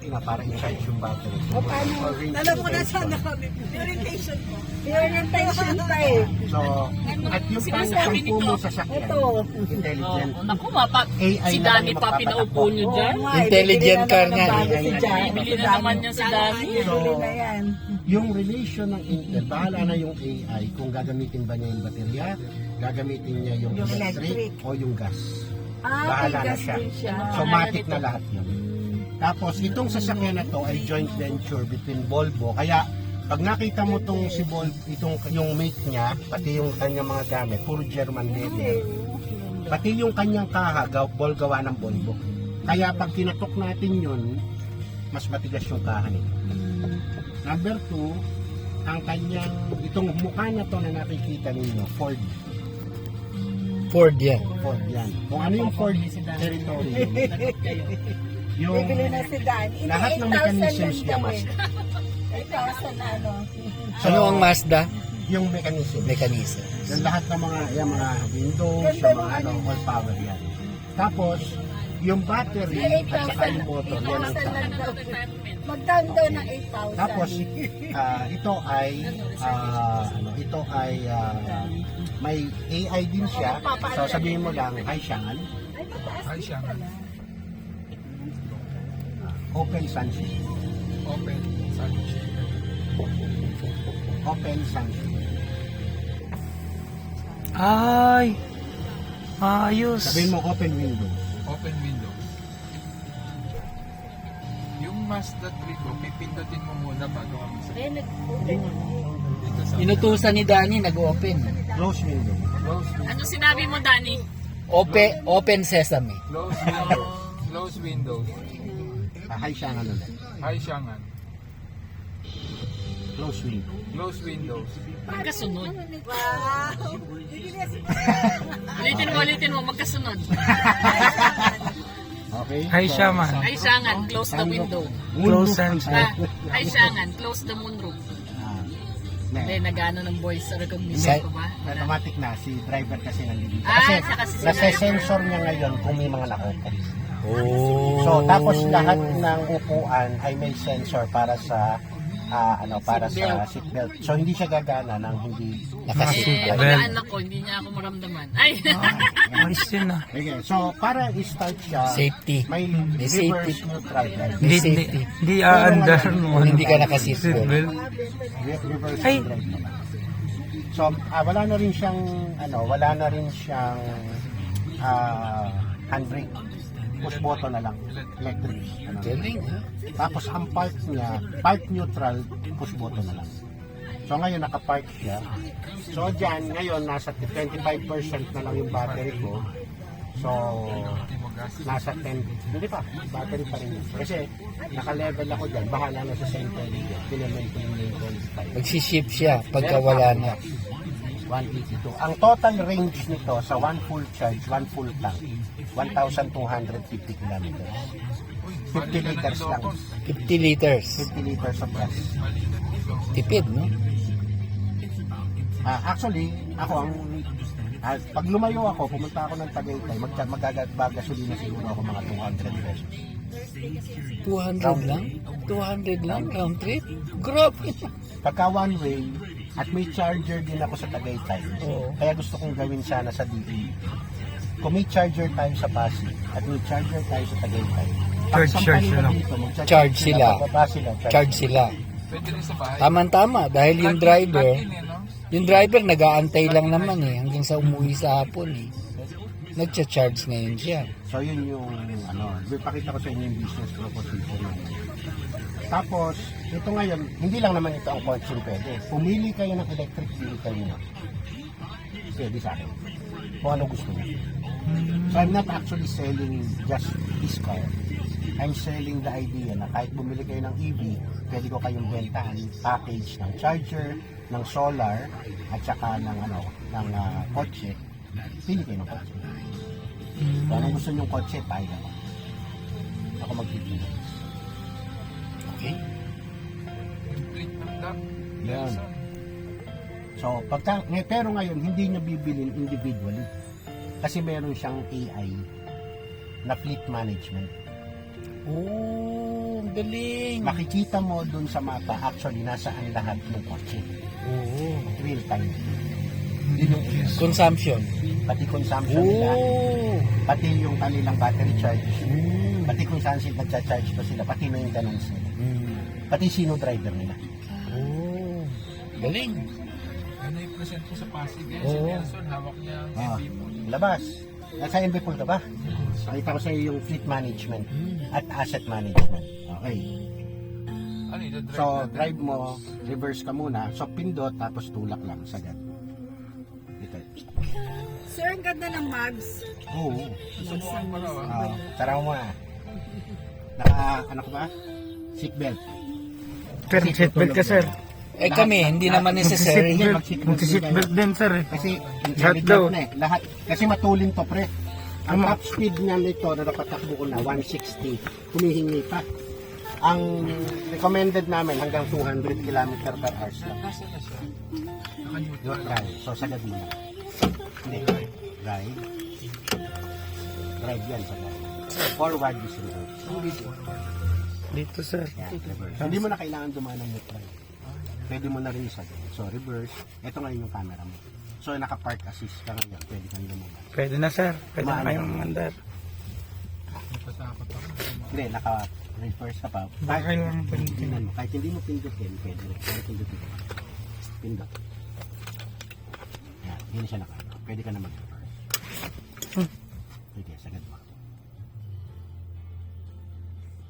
na para i-charge yung battery. O paano? Alam mo na sana kami. Orientation mo. Orientation pa eh. So, at yung Sinasabi pang mo nito. sa sakyan, Ito. intelligent. Naku, mapa. AI Si na Dani lang pa yung pinaupo nyo dyan. Oo nga, Intelligent bibili na car naman nga. ng bago si Jan. Bibili na naman niya si Dani. Bibili na yan. Yung relation ng Intel, bahala na yung AI kung gagamitin ba niya yung baterya, gagamitin niya yung Yung electric electric. o yung gas. Ah, Bahala may na gas siya. din siya. So, matic na lahat yun. Tapos, itong sasakyan na to ay joint venture between Volvo. Kaya, pag nakita mo tong si Volvo, yung mate niya, pati yung kanyang mga gamit, puro German leather. Pati yung kanyang kaha, gawa ng Volvo. Kaya, pag kinatok natin yun, mas matigas yung kaha nito. Number 2, ang kanyang, itong mukha na to na nakikita ninyo, Ford. Ford yan. Ford yan. Kung ano yung Ford territory, yung Bibili na si Dan. Hindi, lahat ng 8,000 mechanisms niya, lang mas, daw eh. 8,000 na ano. Ano ang Mazda? yung mechanism. Mechanism. Yung lahat ng mga windows, yung mga all power yan. Tapos, yung battery at saka yung motor, yan ang 8,000 saka. lang daw. Mag-down daw ng 8,000. Tapos, ito ay may AI din siya. So, sabihin mo lang, hi Shangan, Ay, mataas Ay, din siya. pala. open sunshade. Open. Sunshade. Open sunshade. Ay! Ayos! Sabihin mo open windows. Open windows. Yung Mazda 3 ko, pipindutin mo muna bago kami sa Eh, nag-open. dito sa Inutusan ni Danny, nag-open. Close window. close windows. Ano sinabi mo, Dani? Open sesame. Close windows. Close windows. Hi Shangan ulit. Hi, Shangan. Close window. Close windows. Magkasunod. Wow. Ulitin mo, magkasunod. Okay? Hi, So, Shaman. Ay, Shangan, close the window. Close Windows. sunshade. Ay, Shangan, close the moonroof. Hindi, nag-ano ng voice recognition ko ba? Automatic na, si driver kasi nandito. Ah, Kasi saka si nasa-sensor niya ngayon kung may mga nakaupo. Oh. So, tapos lahat ng upuan ay may sensor para sa para sa seatbelt. So, hindi siya gagana ng hindi Eh, mag-anak ko, hindi niya ako maramdaman. Ay! Ayos yun ah. Okay, so para i-start siya, Safety. may May safety. reverse neutral drive. May safety. Hindi aandar mo. Kung hindi ka naka-seatbelt. Reverse Ay. drive naman. So, wala na rin siyang handbrake. Push button na lang. Electric. Galing ah. Tapos ang park niya, park neutral, push button na lang. So ngayon naka-park siya. So dyan, ngayon nasa 25% na lang yung battery ko. So nasa 10, hindi pa, battery pa rin yun. Kasi naka-level ako dyan, bahala na sa center dyan. Pinamaintain mo yung 25. Magsiship siya pagka wala na. 182. Ang total range nito sa one full charge, one full tank, 1,250 kilometers. 50 liters lang. 50 liters. 50 liters of gas. Tipid, no? Actually, ako pag lumayo ako, pumunta ako ng Tagaytay, magagasolina siguro ako mga 200 pesos. 200 lang? 200 lang? Round trip? Grabe! Pagka one way, at may charger din ako sa Tagaytay. Oo. Kaya gusto kong gawin sana sa DE. Kung may charger tayo sa Pasig at may charger tayo sa Tagaytay, pag Charge sampahin mo lang. dito, Charge sila. bababa sila, Charge sila. Pwede rin sa bahay. Tama-tama. Dahil yung driver, Plug-in eh, no? yung driver nag-aantay lang naman eh. Hanggang sa umuwi sa hapon eh. Nagcha-charge ngayon siya. So yun yung ipakita ko sa inyo yung business proposition namin. Tapos, ito ngayon, hindi lang naman ito ang kotse pwede. Pumili kayo ng electric vehicle nyo. Pwede sa akin. Kung ano gusto nyo. So I'm not actually selling just this car. I'm selling the idea na kahit bumili kayo ng EV, pwede ko kayong bentahan package ng charger, ng solar, at saka ng kotse. Pili kayo ng kotse. Kung anong gusto nyong kotse, tayo naman. Ako magpipili. Okay? Complete ng tank. Yan. So, pero ngayon, hindi nyo bibilin individually. Kasi meron siyang AI na fleet management. Oh. ang galing. Makikita mo dun sa mapa, actually, nasaan lahat ng kotse. Oo. Real time. Consumption. Pati consumption nila, Oo. pati yung kanilang battery charge, Mm. pati kung saan sila nagcha-charge pa sila, pati maintenance nila, pati sino driver nila. Oo. Galing. Ano yung present ko sa Pasig eh? Si Oo. Nelson, hawak niya ang Ah, MB po. labas. Nasa MB pool ka ba? Nakita ko sa'yo yung fleet management at asset management. Okay. Ano yung drive So, natin? drive mo, reverse ka muna. So, pindot, tapos tulak lang, sagad. Dito. Sir, ang ganda ng mags. Oo. Susubukan ko raw ah. Tara mo ah. Ano ka ba? Seatbelt. Sir, seatbelt ka, sir. Eh kami, hindi naman necessary. Mag-seatbelt din, sir. Kasi Lahat daw. na eh. Lahat. Kasi matulin to, pre. Ang top speed niya nito na napatakbo ko na 160. Humihingi pa. Ang recommended namin hanggang 200 km per hour lang. Nasaan na siya? Your drive. So sagad mo na. Hindi. Drive. Drive yan sa drive. Forward is reverse. Dito, sir. Yan, reverse. Hindi mo na kailangan dumaan ng neutral. Pwede mo na rin sa so reverse. Ito ngayon yung camera mo. So naka-park assist ka ngayon. Pwede kang lumabas. Pwede na, sir. Pwede na kayong mandar. Napatakot ako. Hindi, naka-reverse ka pa. Baka kailangan pindutin. Tingnan mo, kahit hindi mo pindutin, pwede rin. Pero pindutin ko. Pindot. Yan, hindi siya naka. Pwede ka na mag-reverse. Pwede, sagad mo.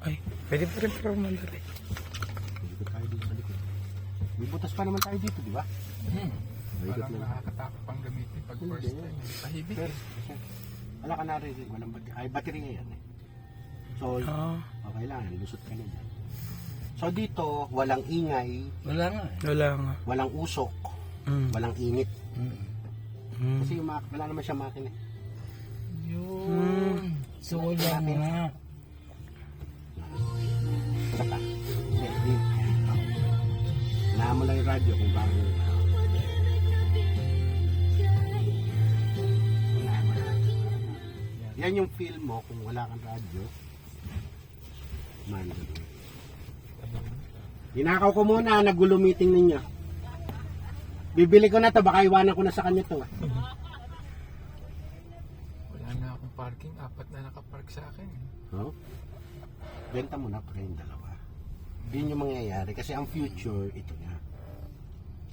Ay, pwede pa rin pero mandar eh. Pwede tayo dito sa likod. May butas pa naman tayo dito, di ba? Very good Parang lang. nakakatakot pang gamitin pag first time. eh. Tahimik Pero, eh. wala ka naririnig. Walang battery ngayon eh. So, Ah, okay lang. Lusot ka na dyan. So, dito, walang ingay, Wala nga. wala nga. walang usok, Mm. walang init. Mm. Kasi yung wala naman siya makina. Yun. So wala nga. Wala pa. Hindi. Naman lang yung radyo kung bago. Yan yung feel mo kung wala kang radyo. Man. Hinakaw ko muna, nagulo meeting ninyo. Bibili ko na to, baka iwanan ko na sa kanya to. Wala na akong parking. 4 na nakapark sa akin. No? Benta mo na pa yung dalawa. Yun yung mangyayari kasi ang future, ito nga.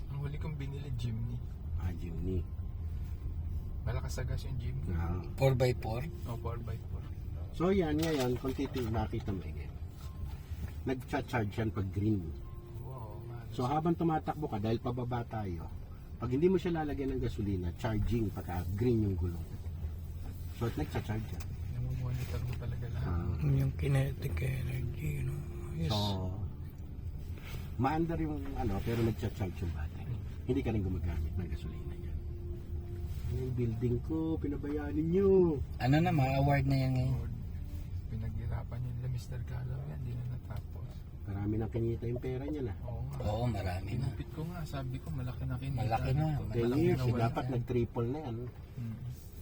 Ang huli kong binili, Jimny. Jimny. Malakas sa gas yung Jimny. 4x4. O, 4x4. So yan, ngayon, kung makita mo again, nag-charge yan pag green. Wow, man. So habang tumatakbo ka, dahil pababa tayo, pag hindi mo siya lalagyan ng gasolina, charging pagka green yung gulong. So nagcha-charge yan. Namumonitor mo talaga lahat. Yung kinetic energy, no? Yes. So, maandar yung pero nagcha-charge yung battery. Hindi ka rin gumagamit ng gasolina yan. Yung building ko, pinabayaan ninyo. Ano na, ma-award na yan ngayon. Pinaghirapan yun nila Mr. Galaw yan, hindi na natapos. Marami nang kinita yung pera niya na. Oo nga. Oo, marami na. Pinupit ko nga, sabi ko malaki na kinita. Malaki na. nito. 10 Malaki years, na wala dapat yan. nag-triple na yan.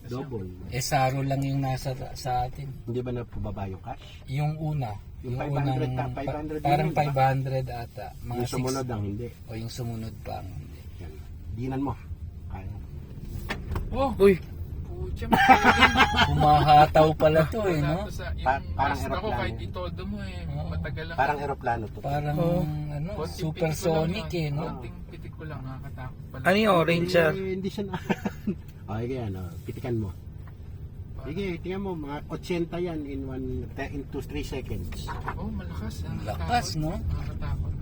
Kasi Double. Eh, saro lang yung nasa sa atin. Hindi ba napababa yung cash? Yung una. Yung 500 ka, 500 parang yun, diba? 500 ata. Mga Yung sumunod ang hindi. O yung sumunod pa ang hindi. Yan. Dinan mo. Kaya. Oh! Uy, Pucha, Humahataw pala to eh, no? Parang Yung ko aeroplano. kahit itodo mo eh. Matagal lang. Parang aeroplano to. Parang, Konting supersonic pitik eh, ko lang, no? Konting pitik ko lang, nakakatakot pala. ano yung orange, sir? Hindi siya na. Okay, kaya pitikan mo. Sige, tingnan mo, mga 80 yan in 2-3 seconds. Oh, malakas. Lakas, no? Nakakatakot.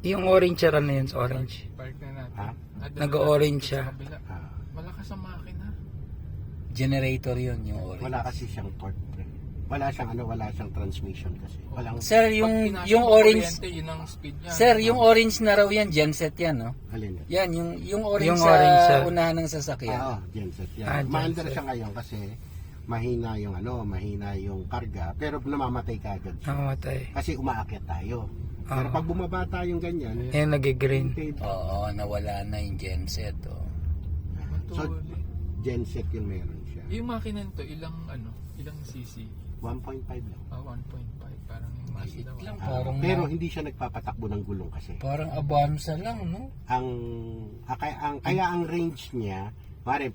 Yung orange, sir, ano yun? Orange. Park na natin. Ha? Nag-orange siya. Sa kabila. Ah, Malakas ang makina. Generator yun, yung orange. wala kasi siyang torque. Wala siyang transmission kasi. Walang, Sir, Pag yung pinasok mo orange, kuryente, yun ang speed niya. sir, yung orange na raw yan, genset yan, no? alin. Yan, yung orange Yung sa orange, sir. unahan ng sasakyan. Genset. Ah, Yan. Maandar genset. siya ngayon kasi mahina yung karga, pero namamatay ka agad siya. Nakamatay. Kasi umaakyat tayo. Pero pag bumaba tayong ganyan, Eh, nag-green. Oo, nawala na yung genset, oh. so Matuli. genset yung meron siya. Yung makina nito, ilang cc? 1.5 lang. 1.5. Parang yung Mazda. lang. Parang, Pero hindi siya nagpapatakbo ng gulong kasi. parang Avanza lang, no? Kaya ang range niya, pare